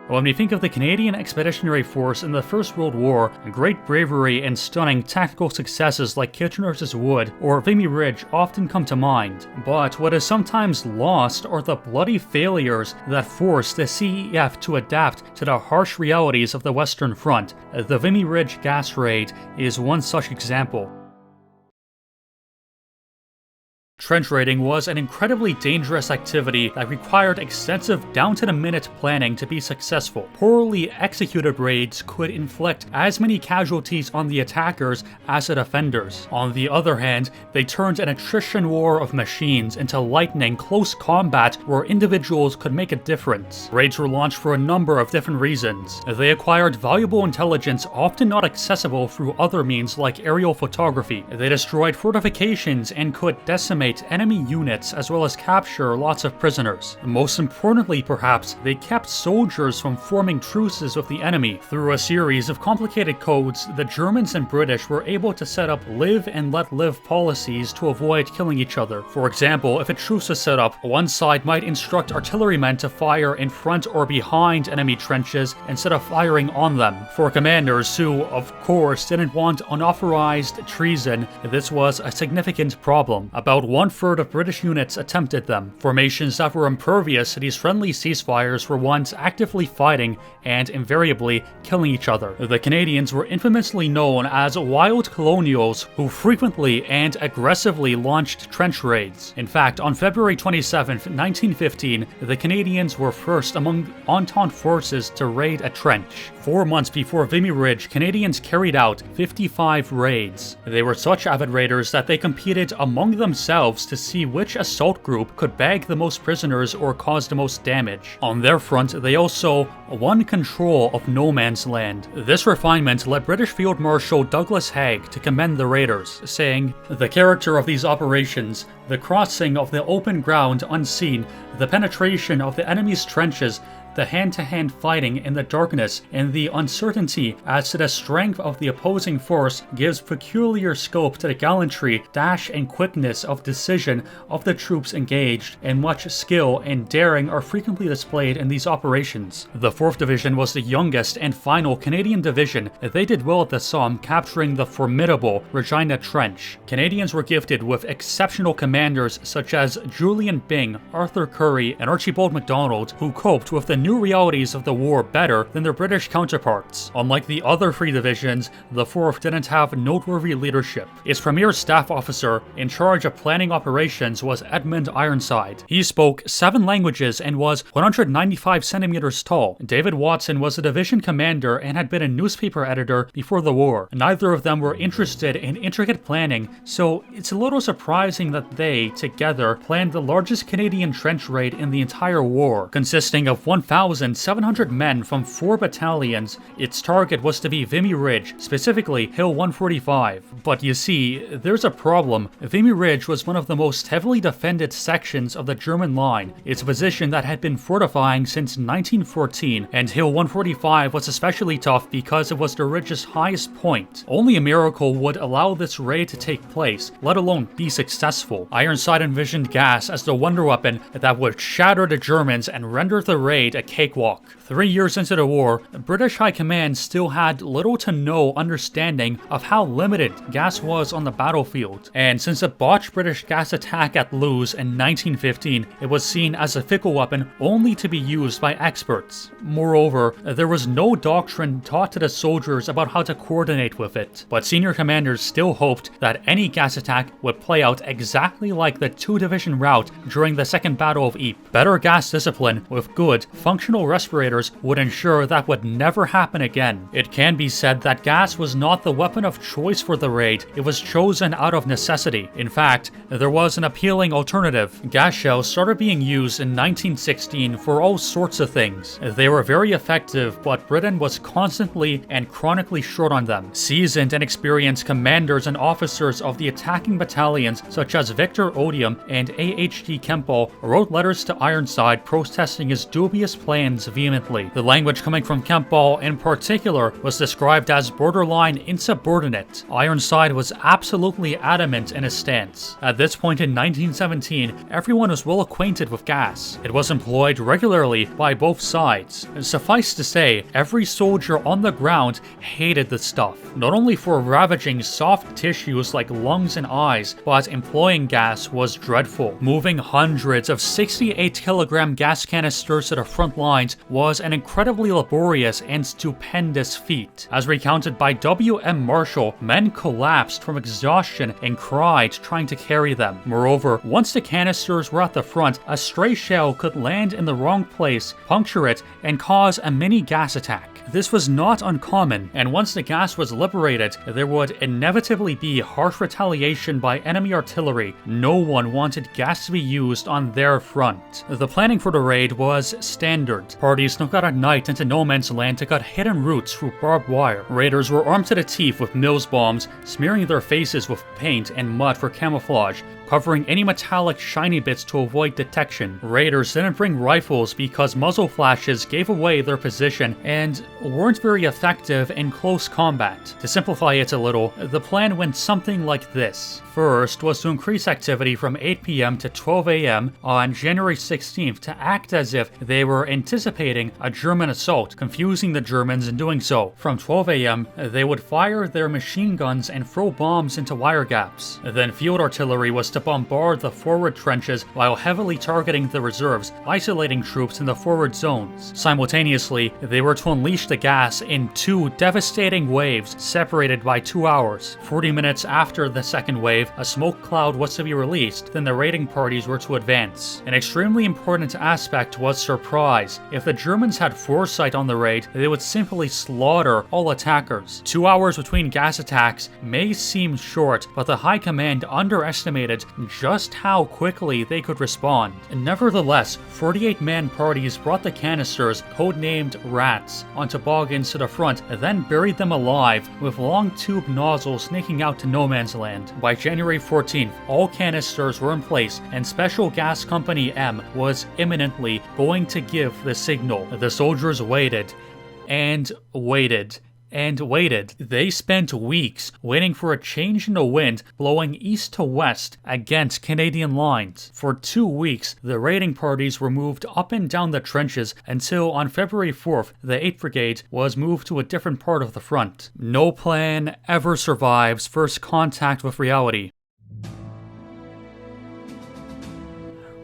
When we think of the Canadian Expeditionary Force in the First World War, great bravery and stunning tactical successes like Kitchener's Wood or Vimy Ridge often come to mind. But what is sometimes lost are the bloody failures that forced the CEF to adapt to the harsh realities of the Western Front. The Vimy Ridge gas raid is one such example. Trench raiding was an incredibly dangerous activity that required extensive down-to-the-minute planning to be successful. Poorly executed raids could inflict as many casualties on the attackers as the defenders. On the other hand, they turned an attrition war of machines into lightning close combat where individuals could make a difference. Raids were launched for a number of different reasons. They acquired valuable intelligence often not accessible through other means like aerial photography. They destroyed fortifications and could decimate enemy units as well as capture lots of prisoners. Most importantly perhaps, they kept soldiers from forming truces with the enemy. Through a series of complicated codes, the Germans and British were able to set up live and let live policies to avoid killing each other. For example, if a truce was set up, one side might instruct artillerymen to fire in front or behind enemy trenches instead of firing on them. For commanders who, of course, didn't want unauthorized treason, this was a significant problem. About 1/3 of British units attempted them. Formations that were impervious to these friendly ceasefires were ones actively fighting and invariably killing each other. The Canadians were infamously known as wild colonials who frequently and aggressively launched trench raids. In fact, on February 27, 1915, the Canadians were first among Entente forces to raid a trench. 4 months before Vimy Ridge, Canadians carried out 55 raids. They were such avid raiders that they competed among themselves to see which assault group could bag the most prisoners or cause the most damage. On their front, they also won control of no man's land. This refinement led British Field Marshal Douglas Haig to commend the raiders, saying, "The character of these operations, the crossing of the open ground unseen, the penetration of the enemy's trenches, the hand-to-hand fighting in the darkness, and the uncertainty as to the strength of the opposing force gives peculiar scope to the gallantry, dash, and quickness of decision of the troops engaged, and much skill and daring are frequently displayed in these operations." The 4th Division was the youngest and final Canadian division. They did well at the Somme, capturing the formidable Regina Trench. Canadians were gifted with exceptional commanders such as Julian Byng, Arthur Currie, and Archibald MacDonald, who coped with the new realities of the war better than their British counterparts. Unlike the other 3 divisions, the 4th didn't have noteworthy leadership. Its premier staff officer in charge of planning operations was Edmund Ironside. He spoke 7 languages and was 195 centimeters tall. David Watson was the division commander and had been a newspaper editor before the war. Neither of them were interested in intricate planning, so it's a little surprising that they, together, planned the largest Canadian trench raid in the entire war, consisting of 1,700 men from 4 battalions. Its target was to be Vimy Ridge, specifically Hill 145. But you see, there's a problem. Vimy Ridge was one of the most heavily defended sections of the German line. It's a position that had been fortifying since 1914, and Hill 145 was especially tough because it was the ridge's highest point. Only a miracle would allow this raid to take place, let alone be successful. Ironside envisioned gas as the wonder weapon that would shatter the Germans and render the raid a cakewalk. 3 years into the war, British High Command still had little to no understanding of how limited gas was on the battlefield. And since a botched British gas attack at Loos in 1915, it was seen as a fickle weapon only to be used by experts. Moreover, there was no doctrine taught to the soldiers about how to coordinate with it. But senior commanders still hoped that any gas attack would play out exactly like the 2-division route during the Second Battle of Ypres. Better gas discipline with good, functional respirators would ensure that would never happen again. It can be said that gas was not the weapon of choice for the raid, it was chosen out of necessity. In fact, there was an appealing alternative. Gas shells started being used in 1916 for all sorts of things. They were very effective, but Britain was constantly and chronically short on them. Seasoned and experienced commanders and officers of the attacking battalions, such as Victor Odium and A.H.D. Kempel, wrote letters to Ironside protesting his dubious plans vehemently. The language coming from Campbell in particular was described as borderline insubordinate. Ironside was absolutely adamant in his stance. At this point in 1917, everyone was well acquainted with gas. It was employed regularly by both sides. Suffice to say, every soldier on the ground hated the stuff, not only for ravaging soft tissues like lungs and eyes, but employing gas was dreadful. Moving hundreds of 68-kilogram gas canisters to the front lines was an incredibly laborious and stupendous feat. As recounted by W.M. Marshall, men collapsed from exhaustion and cried trying to carry them. Moreover, once the canisters were at the front, a stray shell could land in the wrong place, puncture it, and cause a mini gas attack. This was not uncommon, and once the gas was liberated, there would inevitably be harsh retaliation by enemy artillery. No one wanted gas to be used on their front. The planning for the raid was standard. Parties snuck out at night into no man's land to cut hidden routes through barbed wire. Raiders were armed to the teeth with Mills bombs, smearing their faces with paint and mud for camouflage, covering any metallic shiny bits to avoid detection. Raiders didn't bring rifles because muzzle flashes gave away their position and weren't very effective in close combat. To simplify it a little, the plan went something like this. First was to increase activity from 8 p.m. to 12 a.m. on January 16th to act as if they were anticipating a German assault, confusing the Germans in doing so. From 12 a.m., they would fire their machine guns and throw bombs into wire gaps. Then field artillery was to bombard the forward trenches while heavily targeting the reserves, isolating troops in the forward zones. Simultaneously, they were to unleash the gas in 2 devastating waves separated by 2 hours. 40 minutes after the second wave, a smoke cloud was to be released, then the raiding parties were to advance. An extremely important aspect was surprise. If the Germans had foresight on the raid, they would simply slaughter all attackers. 2 hours between gas attacks may seem short, but the High Command underestimated just how quickly they could respond. Nevertheless, 48-man parties brought the canisters, codenamed Rats, on toboggans to the front, then buried them alive with long tube nozzles snaking out to no man's land. By January 14th, all canisters were in place, and Special Gas Company M was imminently going to give the signal. The soldiers waited, and waited, and waited. They spent weeks waiting for a change in the wind blowing east to west against Canadian lines. For 2 weeks, the raiding parties were moved up and down the trenches until on February 4th, the 8th Brigade was moved to a different part of the front. No plan ever survives first contact with reality.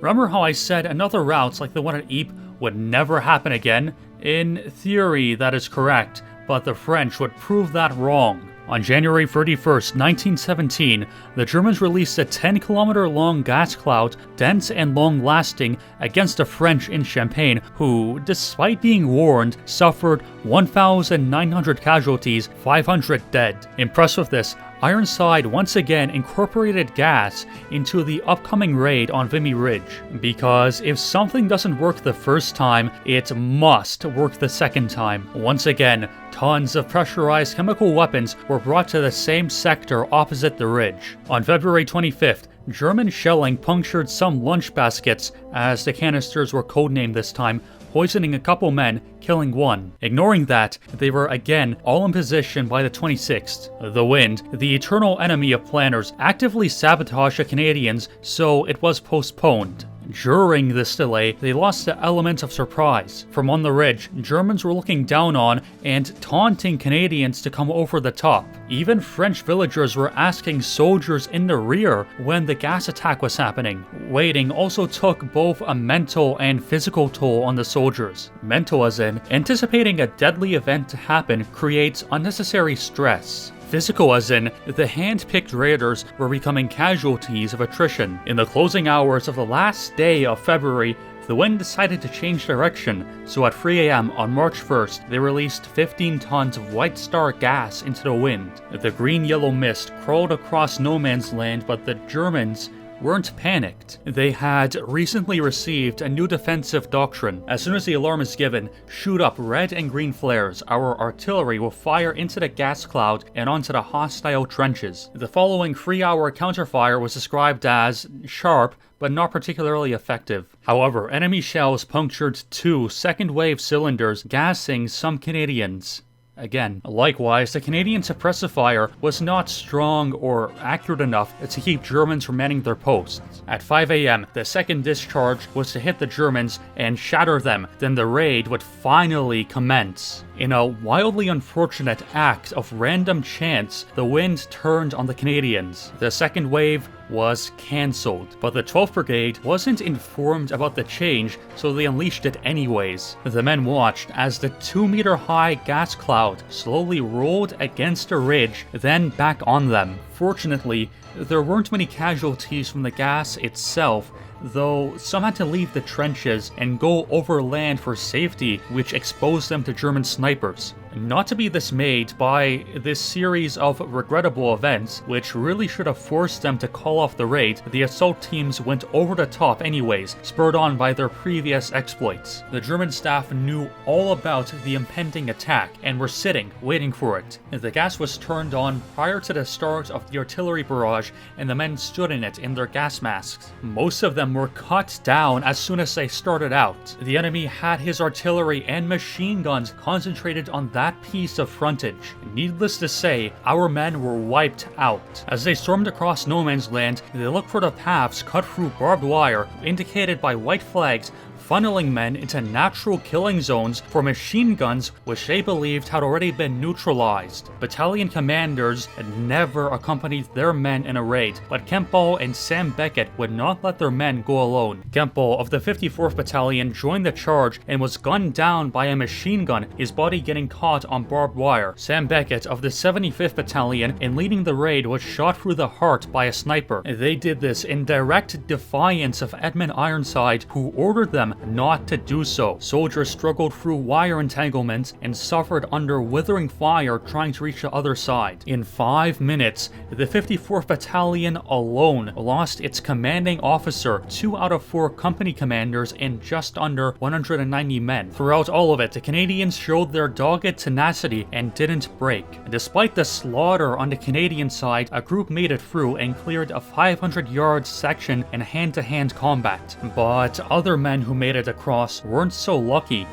Remember how I said another route like the one at Ypres would never happen again? In theory, that is correct, but the French would prove that wrong. On January 31st, 1917, the Germans released a 10-kilometer-long gas cloud, dense and long-lasting, against the French in Champagne, who, despite being warned, suffered 1,900 casualties, 500 dead. Impressed with this, Ironside once again incorporated gas into the upcoming raid on Vimy Ridge, because if something doesn't work the first time, it must work the second time. Once again, tons of pressurized chemical weapons were brought to the same sector opposite the ridge. On February 25th, German shelling punctured some lunch baskets, as the canisters were codenamed this time, poisoning a couple men, killing one. Ignoring that, they were again all in position by the 26th. The wind, the eternal enemy of planners, actively sabotaged the Canadians, so it was postponed. During this delay, they lost the element of surprise. From on the ridge, Germans were looking down on and taunting Canadians to come over the top. Even French villagers were asking soldiers in the rear when the gas attack was happening. Waiting also took both a mental and physical toll on the soldiers. Mental as in, anticipating a deadly event to happen creates unnecessary stress. Physical as in, the hand-picked raiders were becoming casualties of attrition. In the closing hours of the last day of February, the wind decided to change direction, so at 3 a.m. on March 1st, they released 15 tons of White Star gas into the wind. The green-yellow mist crawled across no man's land, but the Germans weren't panicked. They had recently received a new defensive doctrine. As soon as the alarm is given, shoot up red and green flares. Our artillery will fire into the gas cloud and onto the hostile trenches. The following 3-hour counterfire was described as sharp, but not particularly effective. However, enemy shells punctured 2 second-wave cylinders, gassing some Canadians. Again, likewise, the Canadian suppressive fire was not strong or accurate enough to keep Germans from manning their posts. At 5 a.m., the second discharge was to hit the Germans and shatter them, then the raid would finally commence. In a wildly unfortunate act of random chance, the wind turned on the Canadians. The second wave was cancelled, but the 12th Brigade wasn't informed about the change, so they unleashed it anyways. The men watched as the 2-meter-high gas cloud slowly rolled against a ridge, then back on them. Fortunately, there weren't many casualties from the gas itself, though some had to leave the trenches and go overland for safety, which exposed them to German snipers. Not to be dismayed by this series of regrettable events, which really should have forced them to call off the raid, the assault teams went over the top anyways, spurred on by their previous exploits. The German staff knew all about the impending attack and were sitting, waiting for it. The gas was turned on prior to the start of the artillery barrage, and the men stood in it in their gas masks. Most of them were cut down as soon as they started out. The enemy had his artillery and machine guns concentrated on that piece of frontage. Needless to say, our men were wiped out. As they stormed across no man's land, they looked for the paths cut through barbed wire, indicated by white flags, funneling men into natural killing zones for machine guns which they believed had already been neutralized. Battalion commanders had never accompanied their men in a raid, but Campbell and Sam Beckett would not let their men go alone. Campbell of the 54th Battalion joined the charge and was gunned down by a machine gun, his body getting caught on barbed wire. Sam Beckett of the 75th Battalion, in leading the raid, was shot through the heart by a sniper. They did this in direct defiance of Edmund Ironside, who ordered them not to do so. Soldiers struggled through wire entanglements and suffered under withering fire trying to reach the other side. In 5 minutes, the 54th Battalion alone lost its commanding officer, 2 out of 4 company commanders, and just under 190 men. Throughout all of it, the Canadians showed their dogged tenacity and didn't break. Despite the slaughter on the Canadian side, a group made it through and cleared a 500-yard section in hand-to-hand combat. But other men who made it across weren't so lucky.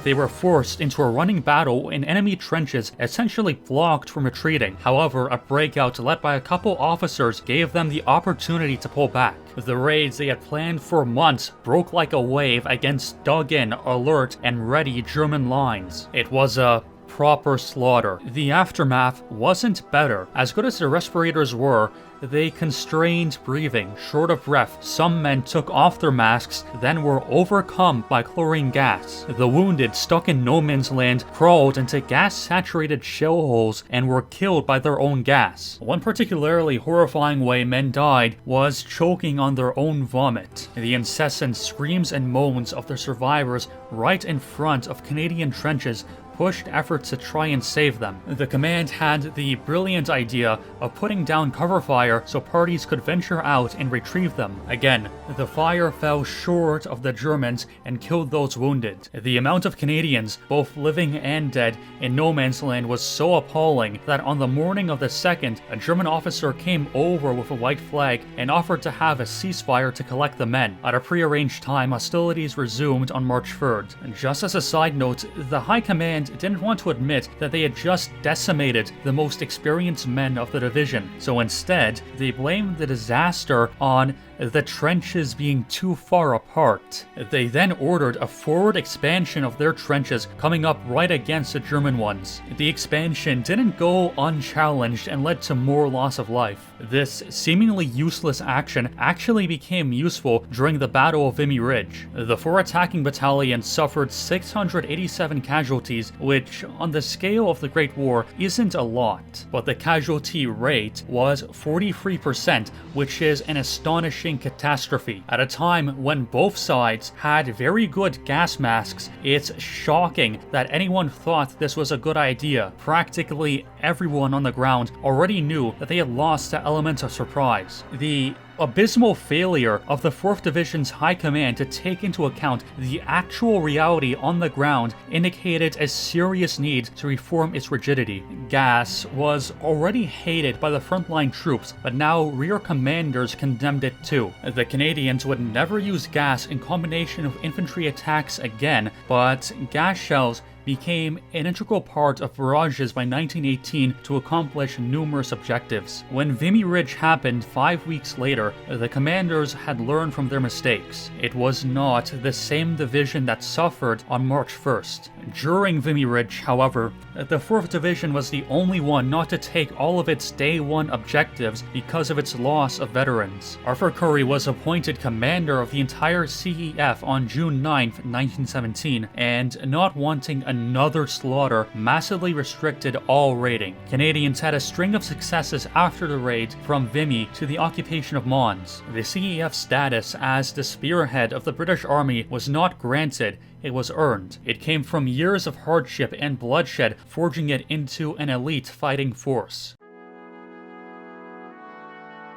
They were forced into a running battle in enemy trenches, essentially blocked from retreating. However, a breakout led by a couple officers gave them the opportunity to pull back. The raids they had planned for months broke like a wave against dug-in, alert, and ready German lines. It was a proper slaughter. The aftermath wasn't better. As good as the respirators were, they constrained breathing. Short of breath, some men took off their masks, then were overcome by chlorine gas. The wounded, stuck in no man's land, crawled into gas-saturated shell holes and were killed by their own gas. One particularly horrifying way men died was choking on their own vomit. The incessant screams and moans of the survivors right in front of Canadian trenches pushed efforts to try and save them. The command had the brilliant idea of putting down cover fire so parties could venture out and retrieve them. Again, the fire fell short of the Germans and killed those wounded. The amount of Canadians, both living and dead, in no man's land was so appalling that on the morning of the 2nd, a German officer came over with a white flag and offered to have a ceasefire to collect the men. At a prearranged time, hostilities resumed on March 3rd. And just as a side note, the High Command didn't want to admit that they had just decimated the most experienced men of the division, so instead, they blamed the disaster on the trenches being too far apart. They then ordered a forward expansion of their trenches coming up right against the German ones. The expansion didn't go unchallenged and led to more loss of life. This seemingly useless action actually became useful during the Battle of Vimy Ridge. The 4 attacking battalions suffered 687 casualties, which on the scale of the Great War isn't a lot, but the casualty rate was 43%, which is an astonishing catastrophe. At a time when both sides had very good gas masks, it's shocking that anyone thought this was a good idea. Practically everyone on the ground already knew that they had lost the element of surprise. The abysmal failure of the 4th Division's High Command to take into account the actual reality on the ground indicated a serious need to reform its rigidity. Gas was already hated by the frontline troops, but now rear commanders condemned it too. The Canadians would never use gas in combination with infantry attacks again, but gas shells became an integral part of barrages by 1918 to accomplish numerous objectives. When Vimy Ridge happened 5 weeks later, the commanders had learned from their mistakes. It was not the same division that suffered on March 1st. During Vimy Ridge, however, the 4th Division was the only one not to take all of its Day 1 objectives because of its loss of veterans. Arthur Currie was appointed commander of the entire CEF on June 9, 1917, and not wanting another slaughter massively restricted all raiding. Canadians had a string of successes after the raid from Vimy to the occupation of Mons. The CEF's status as the spearhead of the British Army was not granted, it was earned. It came from years of hardship and bloodshed, forging it into an elite fighting force.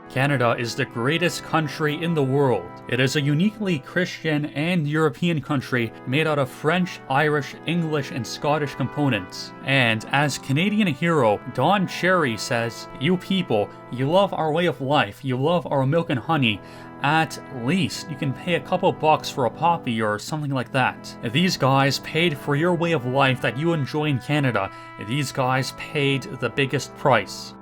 Canada is the greatest country in the world. It is a uniquely Christian and European country made out of French, Irish, English, and Scottish components. And as Canadian hero Don Cherry says, "You people, you love our way of life, you love our milk and honey. At least you can pay a couple bucks for a poppy or something like that. These guys paid for your way of life that you enjoy in Canada. These guys paid the biggest price."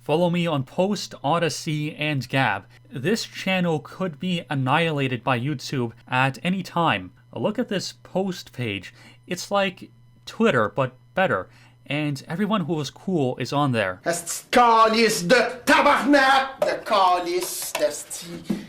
Follow me on Post, Odyssey, and Gab. This channel could be annihilated by YouTube at any time. Look at this post page. It's like Twitter, but better. And everyone who was cool is on there. Calice de tabarnak, de calice, d'esti.